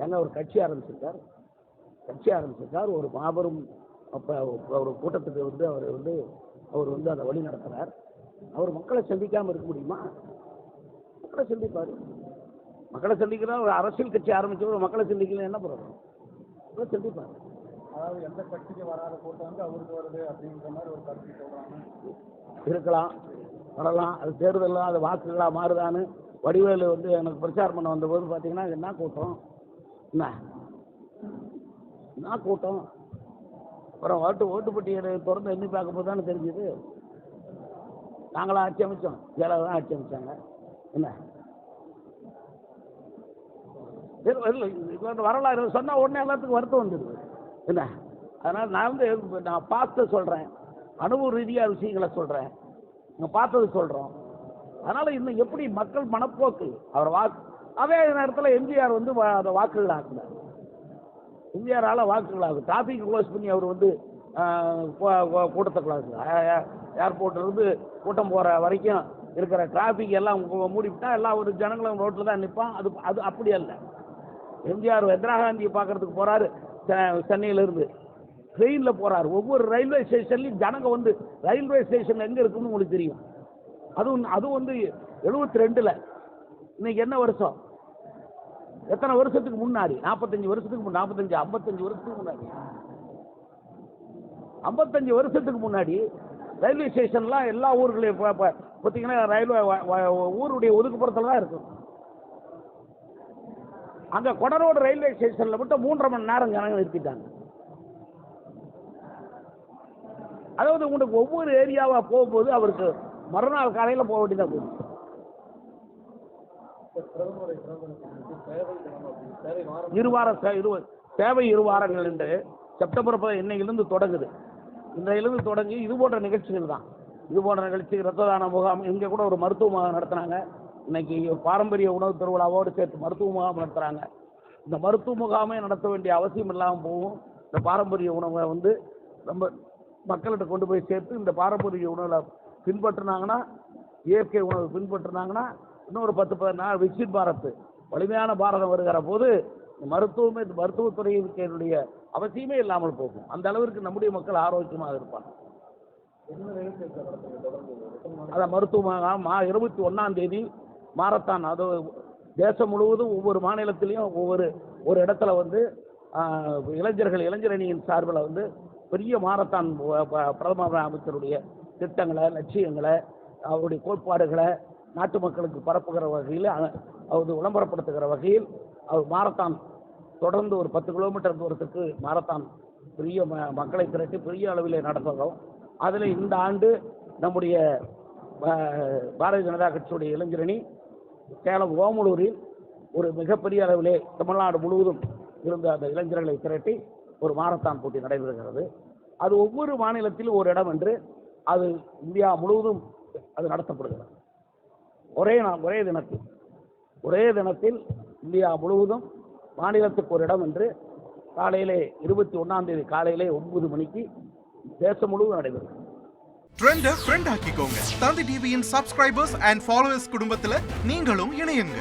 ஏன்னா ஒரு கட்சி ஆரம்பிச்சிருக்கார் ஒரு மாபெரும் ஒரு கூட்டத்துக்கு வந்து அவர் வந்து அதை வழி நடத்துறார். அவர் மக்களை சந்திக்காம இருக்க முடியுமா? மக்களை சந்திப்பாரு. மக்களை சந்திக்கிறா ஒரு அரசியல் கட்சி ஆரம்பிச்சவர் மக்களை சந்திக்கல என்ன பண்ணுறோம்? மக்களை சந்திப்பாரு. அதாவது எந்த கட்சிக்கு வராத கூட்டம் வந்து அவருக்கு வருது அப்படின்ற மாதிரி ஒரு கருத்து சொல்றாங்க. இருக்கலாம், வரலாம். அது தேர்தலாம், அது வாக்குகளா மாறுதான்னு வடிவேலு வந்து எனக்கு பிரச்சாரம் பண்ண வந்தபோது பார்த்தீங்கன்னா என்ன கூட்டம், என்ன கூட்டம். அப்புறம் ஓட்டுப்பட்டியலை திறந்து எண்ணி பார்க்கும்போது தானே தெரிஞ்சுது. நாங்களாம் ஆட்சி அமைச்சோம், ஜெயலலிதா தான் ஆட்சி அமைச்சாங்க. என்ன வரலாறு சொன்னா உடனே எல்லாத்துக்கும் வருத்தம் வந்துடுது. என்ன அதனால நான் பார்த்து சொல்றேன், அனுபவ ரீதியாக விஷயங்களை சொல்றேன், பார்த்தது சொல்றோம். அதனால இன்னும் எப்படி மக்கள் மனப்போக்கு அவர் அதே நேரத்தில் எம்ஜிஆர் வந்து அதை வாக்குகள் ஆக்குனார். எம்ஜிஆரால வாக்குகள் ஆகும். டிராபிக் க்ளோஸ் பண்ணி அவர் வந்து கூட்டத்தை க்ளோஸ், ஏர்போர்ட்ல இருந்து கூட்டம் போற வரைக்கும் இருக்கிற டிராபிக் எல்லாம் மூடிவிட்டா எல்லா ஒரு ஜனங்களும் ரோட்ல தான் நிற்பான். அது அப்படி அல்ல. எம்ஜிஆர் இந்திரா காந்தியை பார்க்கறதுக்கு போறாரு, சென்னையில இருந்து ட்ரெயின்ல போறாரு. ஒவ்வொரு ரயில்வே ஸ்டேஷன்லயும் ஜனங்க வந்து ரயில்வே ஸ்டேஷன் எங்க இருக்குன்னு உங்களுக்கு தெரியும். அது வந்து 72ல. இன்னைக்கு என்ன வருஷம்? எத்தனை வருஷத்துக்கு முன்னாடி? 45 வருஷத்துக்கு முன்னாடி, 55 வருஷத்துக்கு முன்னாடி, 55 வருஷத்துக்கு முன்னாடி ரயில்வே ஸ்டேஷன்லாம் எல்லா ஊர்களையும் பார்த்தீங்கன்னா ரயில்வே ஊருடைய ஒதுக்குப்புறத்துல தான் இருக்கும். அங்க கொடரோடு ரயில்வே ஸ்டேஷன்ல மட்டும் 3.5 மணி நேரம் ஜனங்க நிறுத்திட்டாங்க. அதாவது உங்களுக்கு ஒவ்வொரு ஏரியாவா போகும்போது அவருக்கு மறுநாள் காலையில போக வேண்டியதான் போகுது. சேவை 2 வாரங்கள் என்று செப்டம்பர் இன்னையிலிருந்து தொடங்குது. இன்றையிலிருந்து தொடங்கி இது போன்ற நிகழ்ச்சிகள் தான். இது போன்ற நிகழ்ச்சி, ரத்த தான முகாம், இங்கே கூட ஒரு மருத்துவ முகாம் நடத்துனாங்க. இன்னைக்கு பாரம்பரிய உணவு திருவிழாவோடு சேர்த்து மருத்துவ முகாம் நடத்துறாங்க. இந்த மருத்துவ முகாமே நடத்த வேண்டிய அவசியம் இல்லாமல் போகும். இந்த பாரம்பரிய உணவை வந்து நம்ம மக்கள்கிட்ட கொண்டு போய் சேர்த்து இந்த பாரம்பரிய உணவை பின்பற்றினாங்கன்னா, இயற்கை உணவை பின்பற்றினாங்கன்னா, இன்னொரு 10-15 நாள் விக்சித் பாரத், வலிமையான பாரதம் வருகிற போது மருத்துவத்துறையினுடைய அவசியமே இல்லாமல் போகும். அந்த அளவிற்கு நம்முடைய மக்கள் ஆரோக்கியமாக இருப்பாங்க. அதான் மருத்துவ முகாம் 21ஆம் தேதி மாரத்தான். அது தேசம் முழுவதும் ஒவ்வொரு மாநிலத்திலையும் ஒரு இடத்துல வந்து இளைஞரணியின் சார்பில் வந்து பெரிய மாரத்தான் பிரதம அமைச்சருடைய திட்டங்களை, லட்சியங்களை, அவருடைய கோட்பாடுகளை நாட்டு மக்களுக்கு பரப்புகிற வகையில், அவர் விளம்பரப்படுத்துகிற வகையில் அவர் மாரத்தான் தொடர்ந்து ஒரு 10 கிலோமீட்டர் தூரத்துக்கு மாரத்தான் பெரிய மக்களை திரட்டி பெரிய அளவில் நடத்துகிறோம். அதில் இந்த ஆண்டு நம்முடைய பாரதிய ஜனதா கட்சியுடைய இளைஞரணி சேலம் ஓமலூரில் ஒரு மிகப்பெரிய அளவிலே தமிழ்நாடு முழுவதும் இருந்த அந்த இளைஞர்களை திரட்டி ஒரு மாரத்தான் போட்டி நடைபெறுகிறது. அது ஒவ்வொரு மாநிலத்திலும் ஒரு இடம் என்று அது இந்தியா முழுவதும் அது நடத்தப்படுகிறது. ஒரே தினத்தில் இந்தியா முழுவதும் மாநிலத்துக்கு ஒரு இடம் என்று காலையிலே 21ஆம் தேதி காலையிலே 9 மணிக்கு தேசம் முழுவதும் நடைபெறும். ஃப்ரெண்ட் ஆக்கிக்கோங்க. தந்தி டிவியின் சப்ஸ்கிரைபர்ஸ் அண்ட் ஃபாலோவர்ஸ் குடும்பத்தில் நீங்களும் இணையுங்க.